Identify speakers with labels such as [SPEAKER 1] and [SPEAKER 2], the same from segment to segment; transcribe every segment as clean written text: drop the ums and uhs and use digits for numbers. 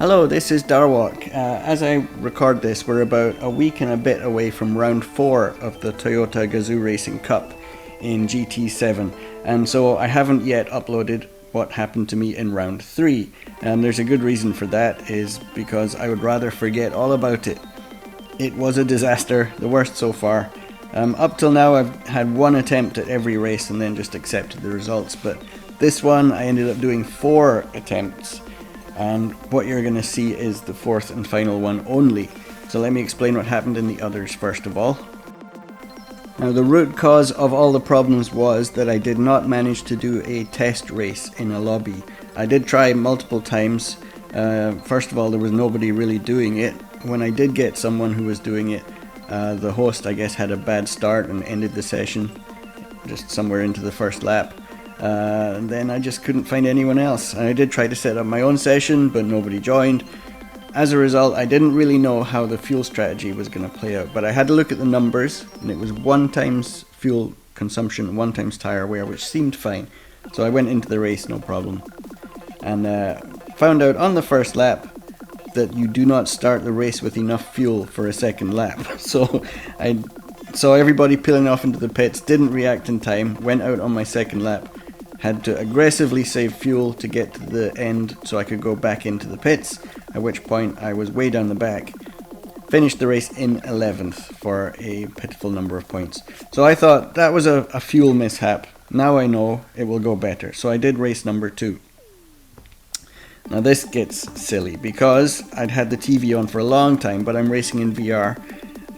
[SPEAKER 1] Hello, this is Darwalk. As I record this, we're about a week and a bit away from round 4 of the Toyota Gazoo Racing Cup in GT7, and so I haven't yet uploaded what happened to me in round 3, and there's a good reason for that, is because I would rather forget all about it. It was a disaster, the worst so far. Up till now I've had one attempt at every race and then just accepted the results, but this one I ended up doing 4 attempts. And what you're going to see is the 4th and final one only. So let me explain what happened in the others first of all. Now the root cause of all the problems was that I did not manage to do a test race in a lobby. I did try multiple times. First of all, there was nobody really doing it. When I did get someone who was doing it, the host I guess had a bad start and ended the session just somewhere into the first lap. And then I just couldn't find anyone else. And I did try to set up my own session, but nobody joined. As a result, I didn't really know how the fuel strategy was going to play out, but I had to look at the numbers, and it was 1 times fuel consumption, 1 times tire wear, which seemed fine. So I went into the race, no problem. And found out on the first lap that you do not start the race with enough fuel for a second lap. So I saw everybody peeling off into the pits, didn't react in time, went out on my second lap. Had to aggressively save fuel to get to the end so I could go back into the pits, at which point I was way down the back. Finished the race in 11th for a pitiful number of points. So I thought that was a fuel mishap. Now I know it will go better. So I did race number 2. Now this gets silly because I'd had the TV on for a long time, but I'm racing in VR.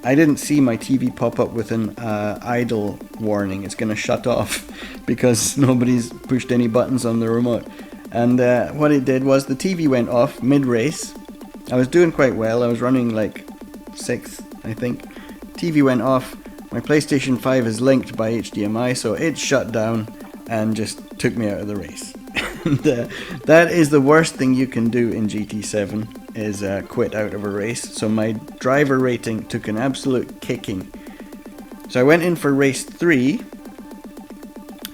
[SPEAKER 1] I didn't see my TV pop up with an idle warning. It's going to shut off because nobody's pushed any buttons on the remote. And what it did was the TV went off mid-race. I was doing quite well. I was running like 6th, I think. TV went off. My PlayStation 5 is linked by HDMI, so it shut down and just took me out of the race. And, that is the worst thing you can do in GT7. Is quit out of a race. So my driver rating took an absolute kicking. So I went in for race 3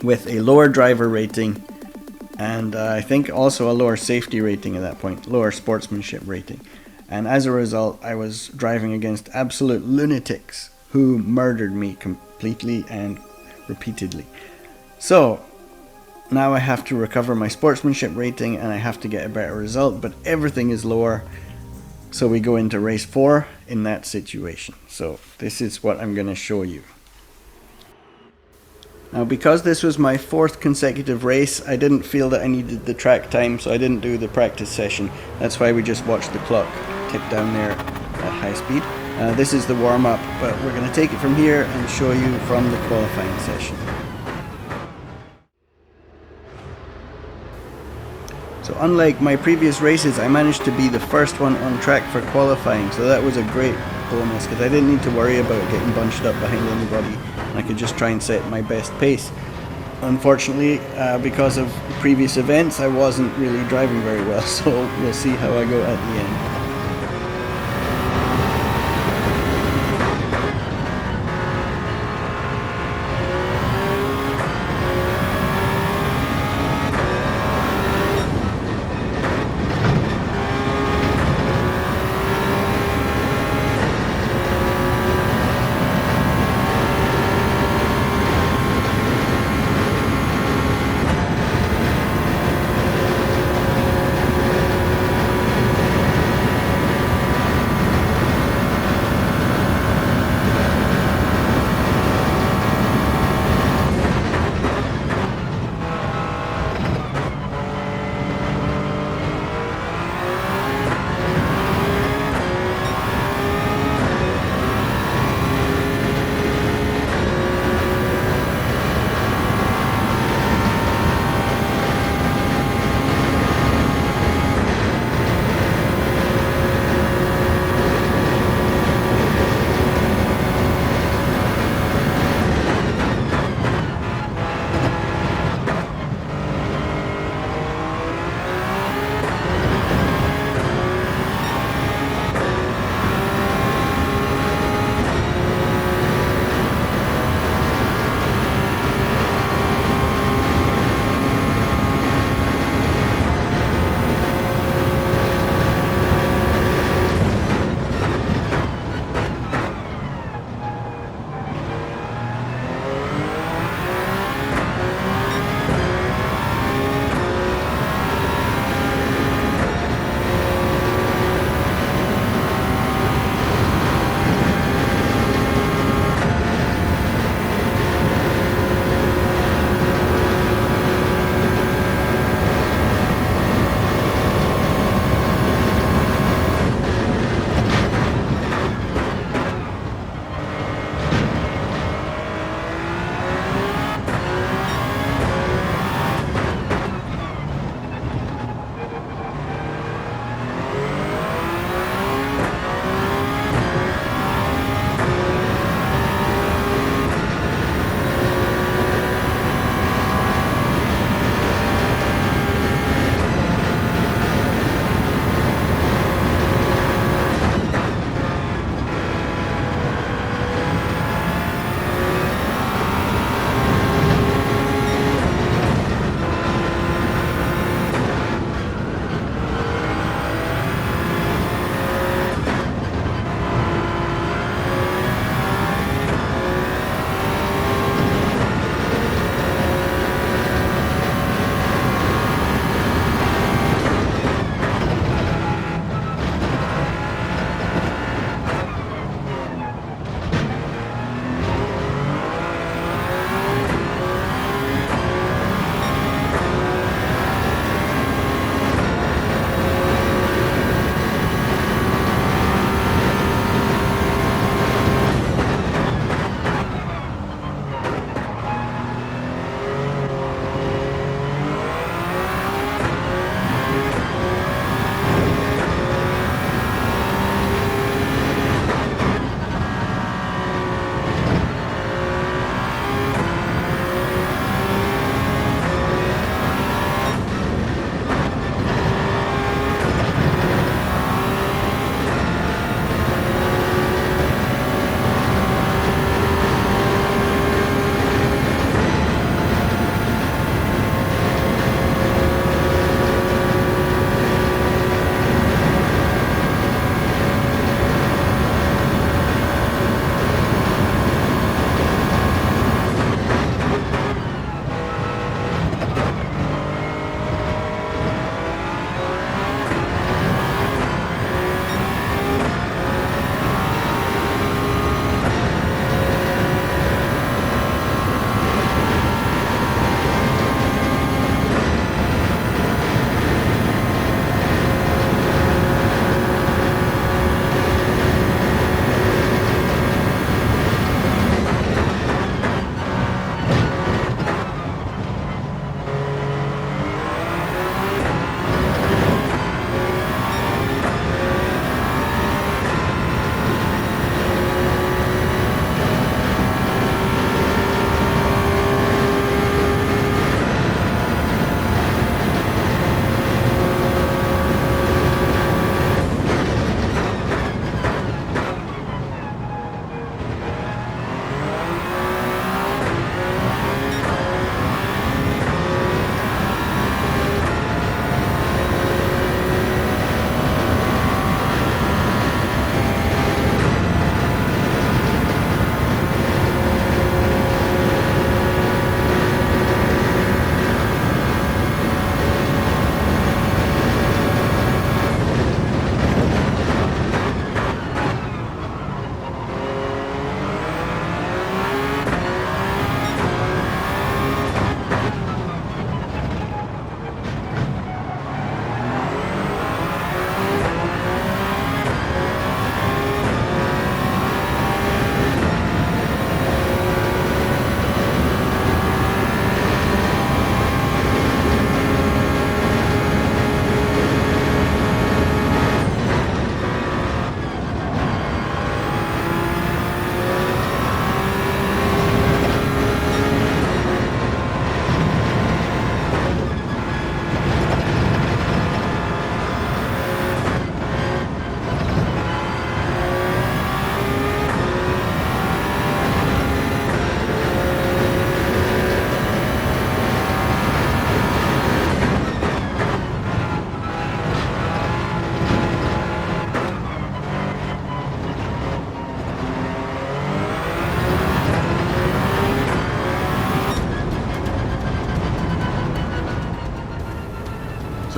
[SPEAKER 1] with a lower driver rating and I think also a lower safety rating at that point, lower sportsmanship rating. And as a result, I was driving against absolute lunatics who murdered me completely and repeatedly. So now I have to recover my sportsmanship rating and I have to get a better result, but everything is lower. So we go into race 4 in that situation. So this is what I'm going to show you. Now because this was my 4th consecutive race, I didn't feel that I needed the track time, so I didn't do the practice session. That's why we just watched the clock tick down there at high speed. This is the warm-up, but we're going to take it from here and show you from the qualifying session. So unlike my previous races, I managed to be the first one on track for qualifying, so that was a great bonus because I didn't need to worry about getting bunched up behind anybody and I could just try and set my best pace. Unfortunately, because of previous events, I wasn't really driving very well, so we'll see how I go at the end.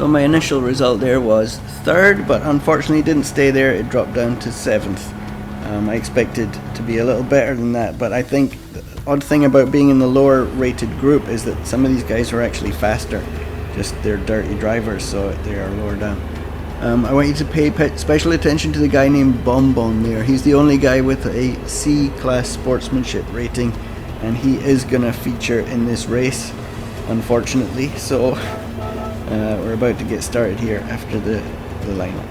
[SPEAKER 1] So my initial result there was 3rd, but unfortunately didn't stay there, it dropped down to 7th. I expected to be a little better than that, but I think the odd thing about being in the lower rated group is that some of these guys are actually faster. Just they're dirty drivers, so they are lower down. I want you to pay special attention to the guy named Bonbon there. He's the only guy with a C-class sportsmanship rating, and he is going to feature in this race, unfortunately. So we're about to get started here after the lineup.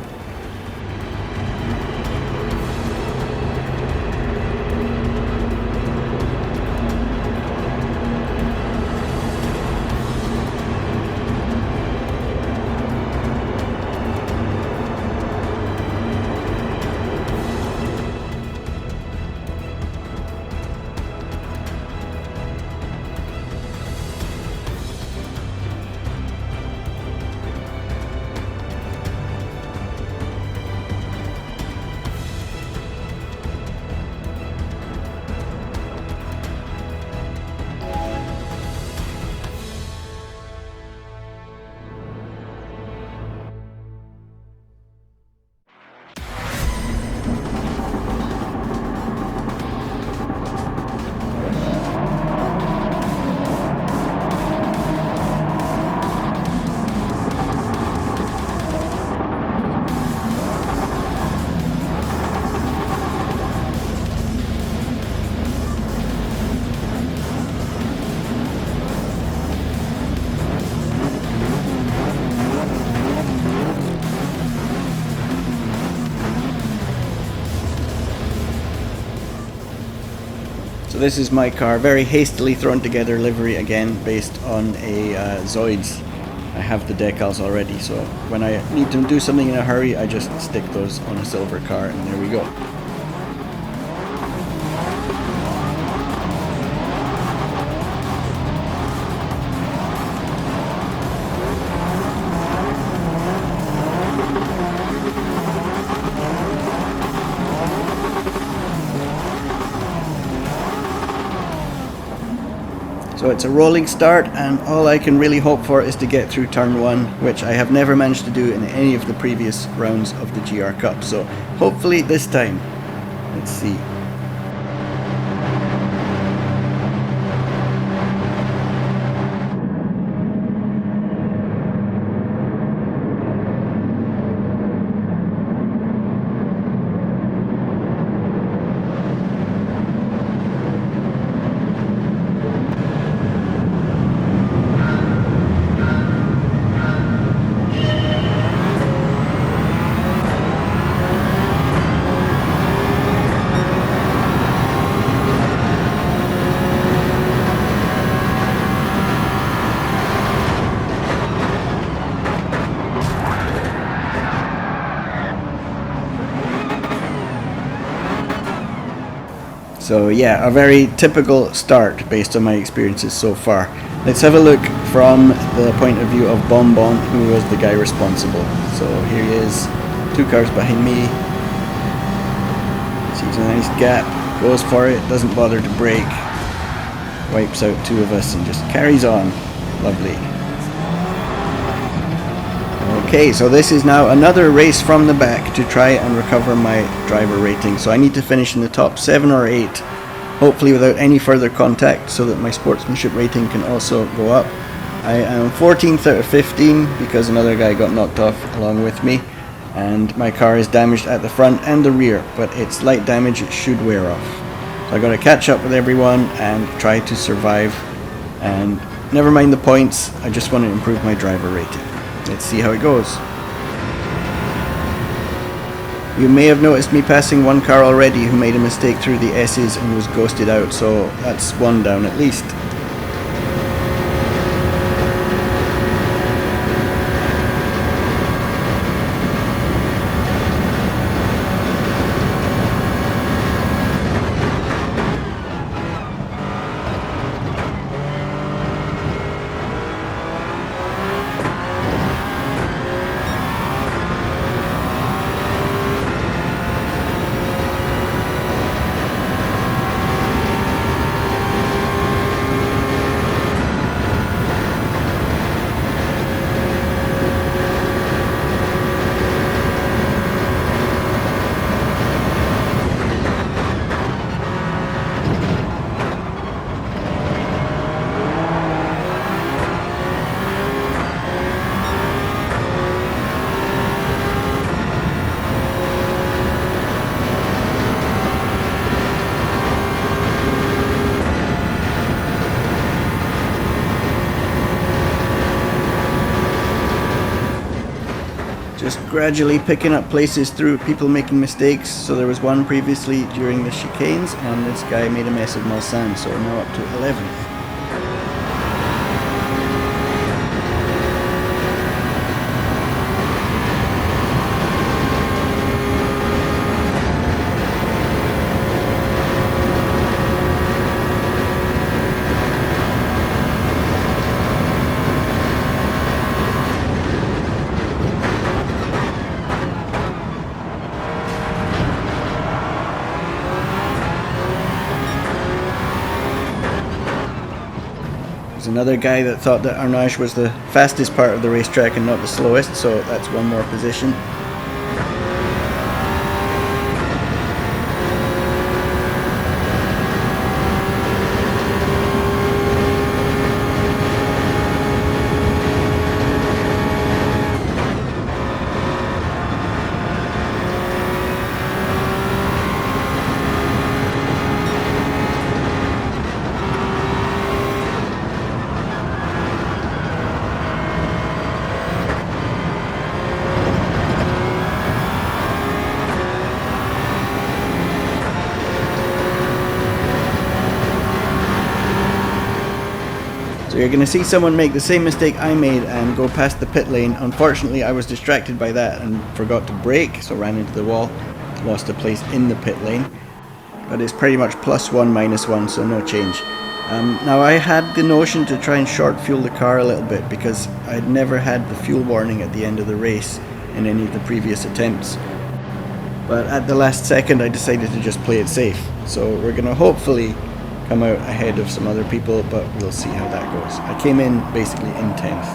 [SPEAKER 1] So this is my car, very hastily thrown together livery again based on a Zoids. I have the decals already, so when I need to do something in a hurry I just stick those on a silver car and there we go. So it's a rolling start, and all I can really hope for is to get through turn 1, which I have never managed to do in any of the previous rounds of the GR Cup. So hopefully this time. Let's see. So yeah, a very typical start based on my experiences so far. Let's have a look from the point of view of Bonbon, who was the guy responsible. So here he is, 2 cars behind me. Sees a nice gap, goes for it, doesn't bother to brake, wipes out 2 of us and just carries on. Lovely. Okay, so this is now another race from the back to try and recover my driver rating. So I need to finish in the top 7 or 8, hopefully without any further contact, so that my sportsmanship rating can also go up. I am 14th out of 15 because another guy got knocked off along with me, and my car is damaged at the front and the rear, but it's light damage, it should wear off. So I got to catch up with everyone and try to survive, and never mind the points, I just want to improve my driver rating. Let's see how it goes. You may have noticed me passing one car already who made a mistake through the S's and was ghosted out, so that's 1 down at least. just gradually picking up places through people making mistakes. So there was one previously during the chicanes, and this guy made a mess of Mulsanne, so we're now up to 11th. There's another guy that thought that Arnage was the fastest part of the racetrack and not the slowest, so that's one more position. So you're going to see someone make the same mistake I made and go past the pit lane. Unfortunately, I was distracted by that and forgot to brake, so ran into the wall, lost a place in the pit lane. But it's pretty much +1, -1, so no change. Now I had the notion to try and short fuel the car a little bit because I'd never had the fuel warning at the end of the race in any of the previous attempts. But at the last second I decided to just play it safe. So we're going to hopefully come out ahead of some other people, but we'll see how that goes. I came in basically in 10th.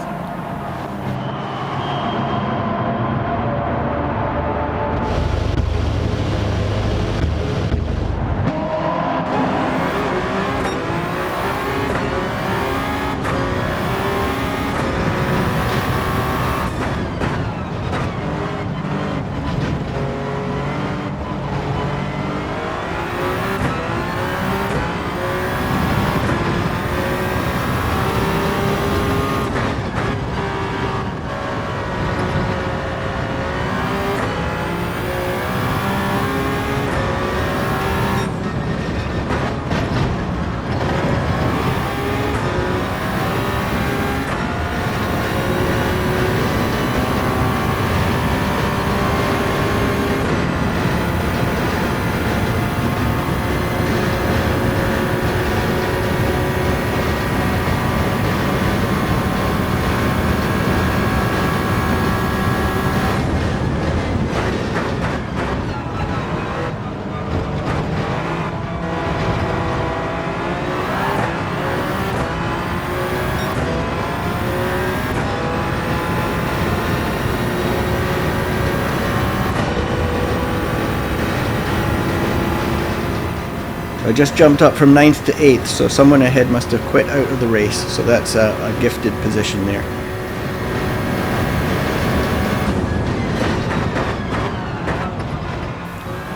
[SPEAKER 1] I just jumped up from 9th to 8th, so someone ahead must have quit out of the race, so that's a gifted position there.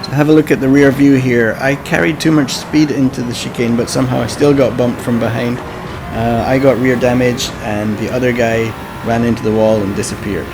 [SPEAKER 1] So have a look at the rear view here. I carried too much speed into the chicane, but somehow I still got bumped from behind. I got rear damage and the other guy ran into the wall and disappeared.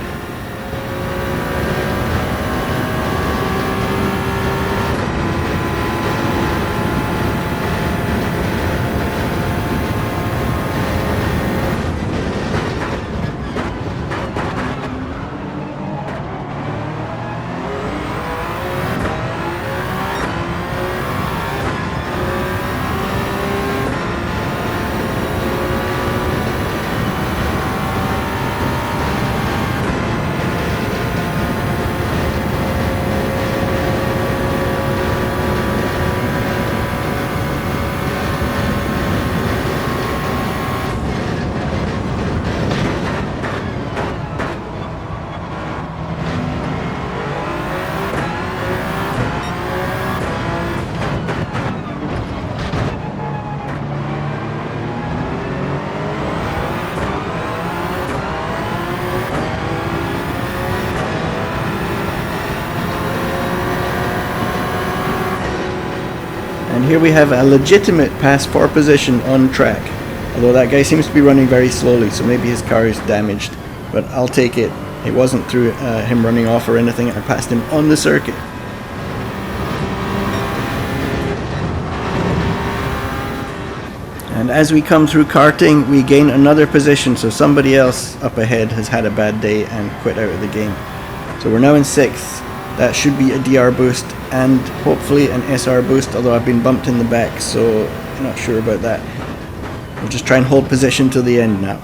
[SPEAKER 1] And here we have a legitimate pass 4 position on track. Although that guy seems to be running very slowly, so maybe his car is damaged, but I'll take it. It wasn't through him running off or anything. I passed him on the circuit. And as we come through karting, we gain another position, so somebody else up ahead has had a bad day and quit out of the game. So we're now in 6th. That should be a DR boost and hopefully an SR boost, although I've been bumped in the back, so I'm not sure about that. We'll just try and hold position till the end now.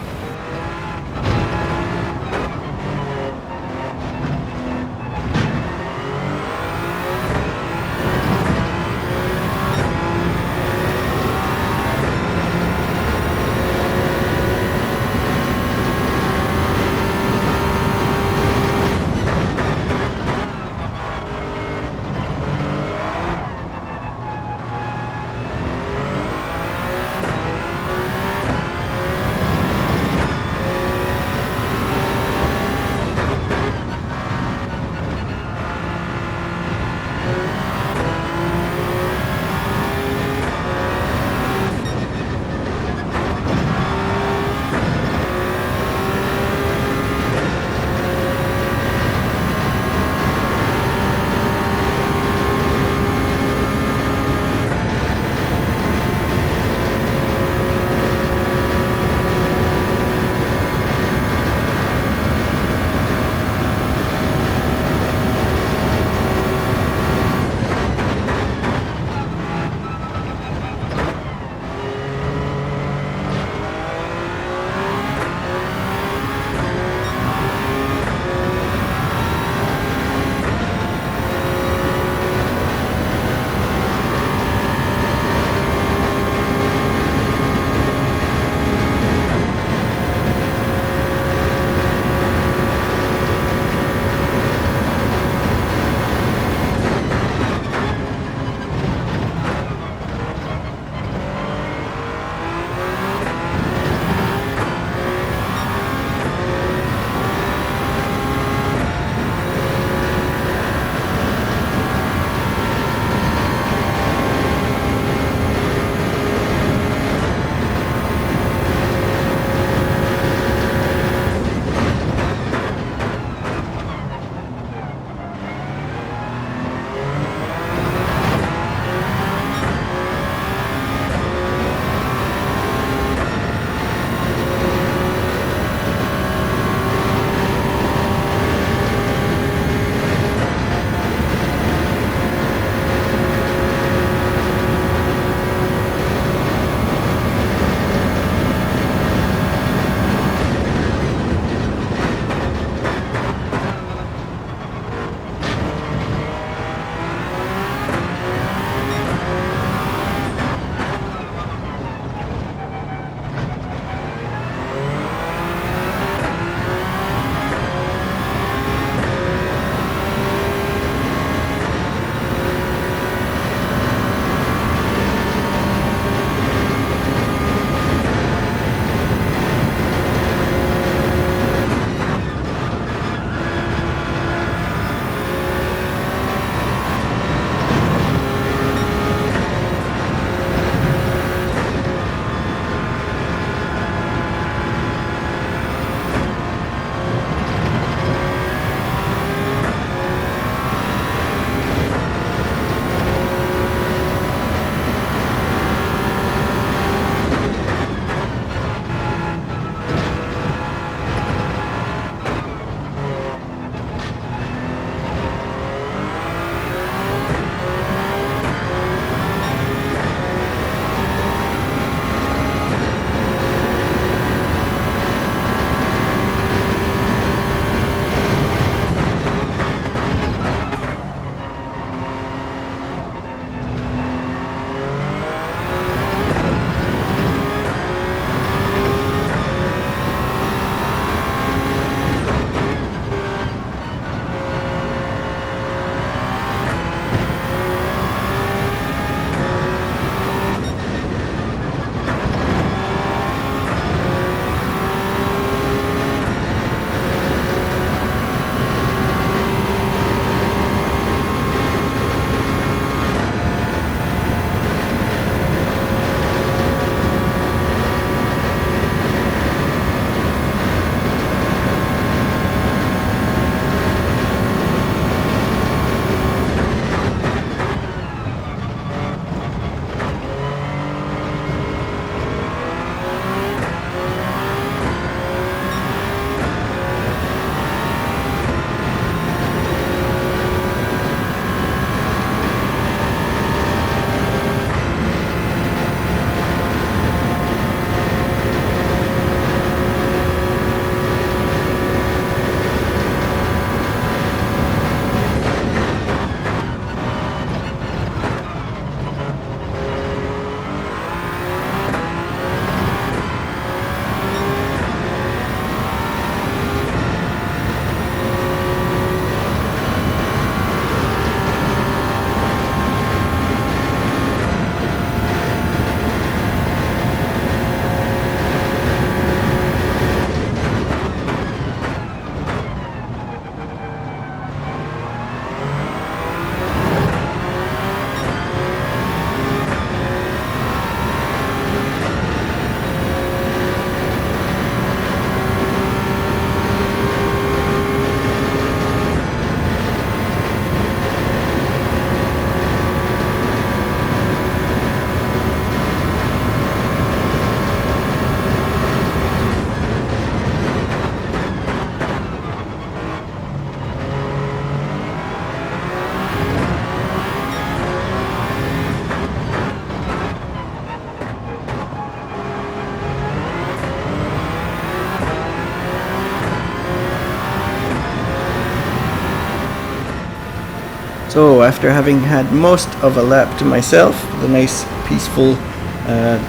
[SPEAKER 1] So after having had most of a lap to myself, the nice peaceful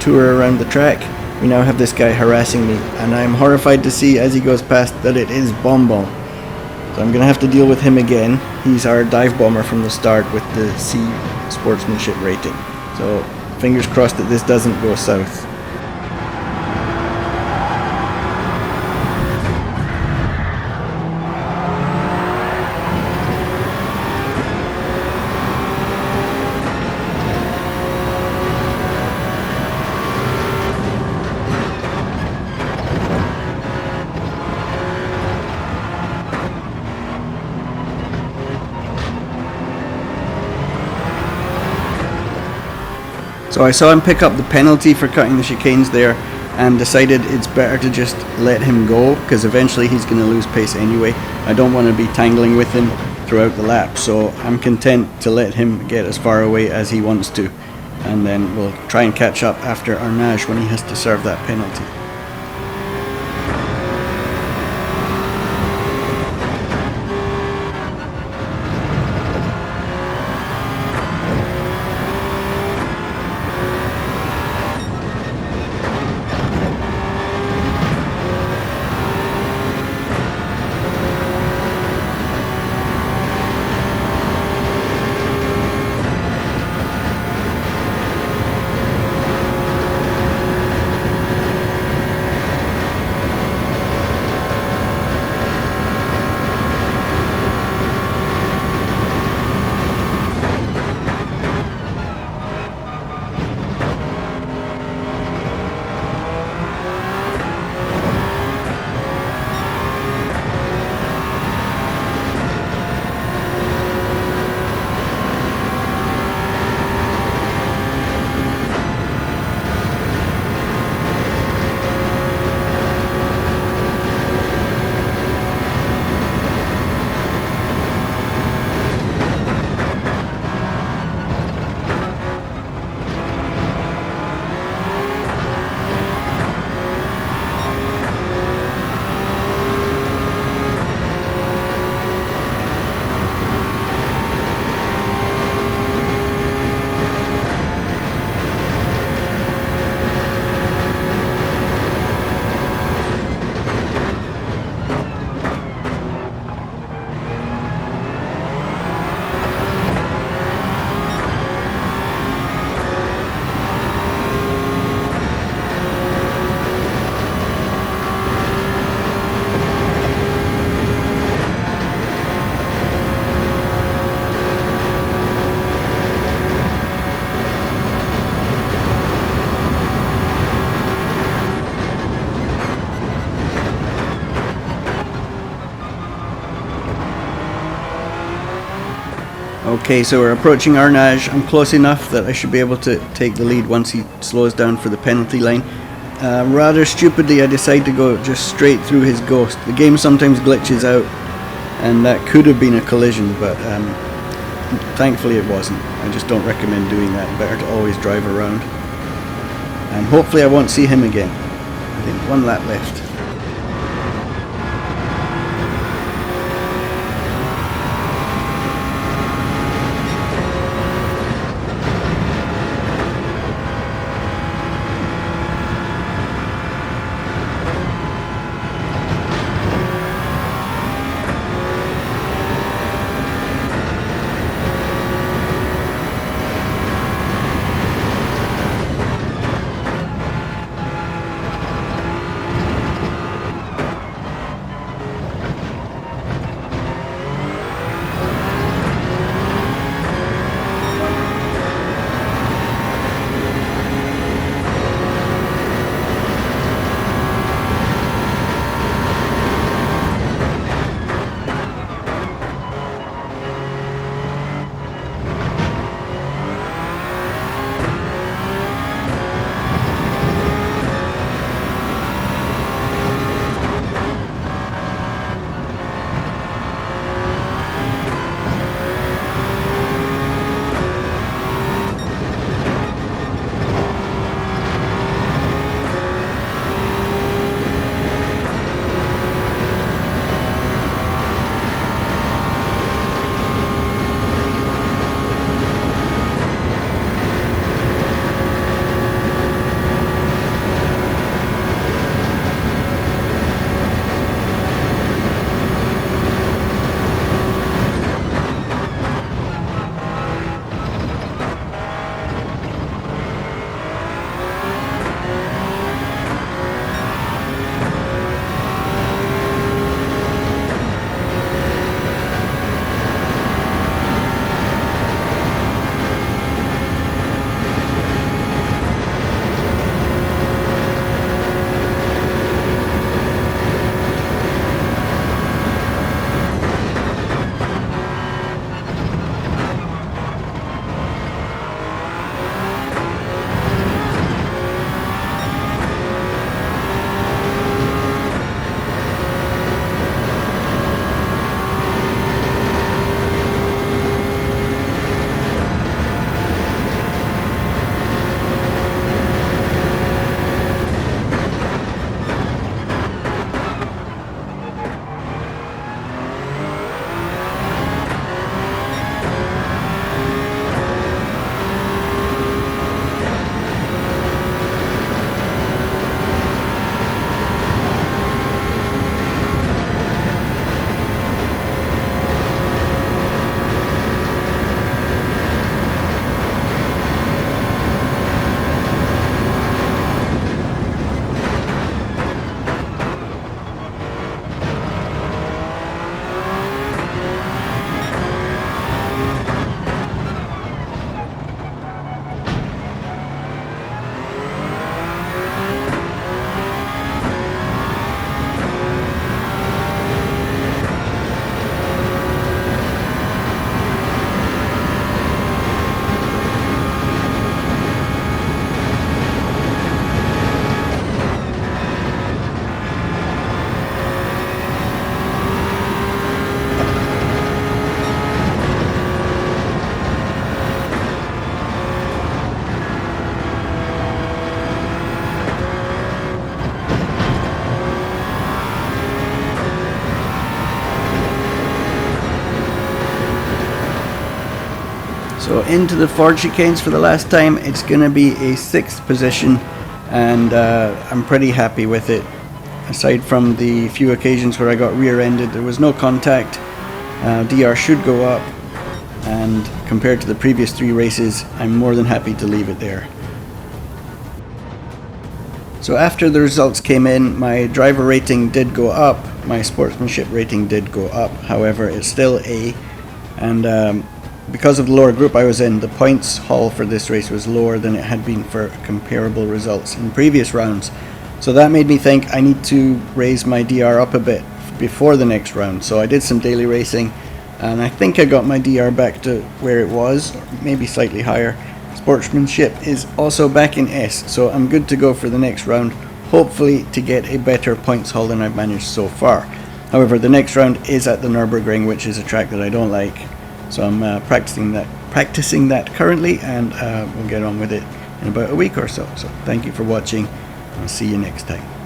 [SPEAKER 1] tour around the track, we now have this guy harassing me, and I'm horrified to see as he goes past that it is Bomb Bomb. So I'm going to have to deal with him again. He's our dive bomber from the start with the C sportsmanship rating. So fingers crossed that this doesn't go south. So I saw him pick up the penalty for cutting the chicanes there and decided it's better to just let him go, because eventually he's going to lose pace anyway. I don't want to be tangling with him throughout the lap, so I'm content to let him get as far away as he wants to, and then we'll try and catch up after Arnage when he has to serve that penalty. Okay, so we're approaching Arnage. I'm close enough that I should be able to take the lead once he slows down for the penalty line. Rather stupidly, I decide to go just straight through his ghost. The game sometimes glitches out, and that could have been a collision, but thankfully it wasn't. I just don't recommend doing that. Better to always drive around. And hopefully I won't see him again. I think one lap left. So into the Ford chicanes for the last time. It's going to be a 6th position, and I'm pretty happy with it. Aside from the few occasions where I got rear-ended, there was no contact. DR should go up, and compared to the previous 3 races, I'm more than happy to leave it there. So after the results came in, my driver rating did go up, my sportsmanship rating did go up, however it's still A, and because of the lower group I was in, the points haul for this race was lower than it had been for comparable results in previous rounds. So that made me think I need to raise my DR up a bit before the next round. So I did some daily racing, and I think I got my DR back to where it was, or maybe slightly higher. Sportsmanship is also back in S, so I'm good to go for the next round, hopefully to get a better points haul than I've managed so far. However, the next round is at the Nürburgring, which is a track that I don't like. So I'm practicing that currently, and we'll get on with it in about a week or so. So thank you for watching. I'll see you next time.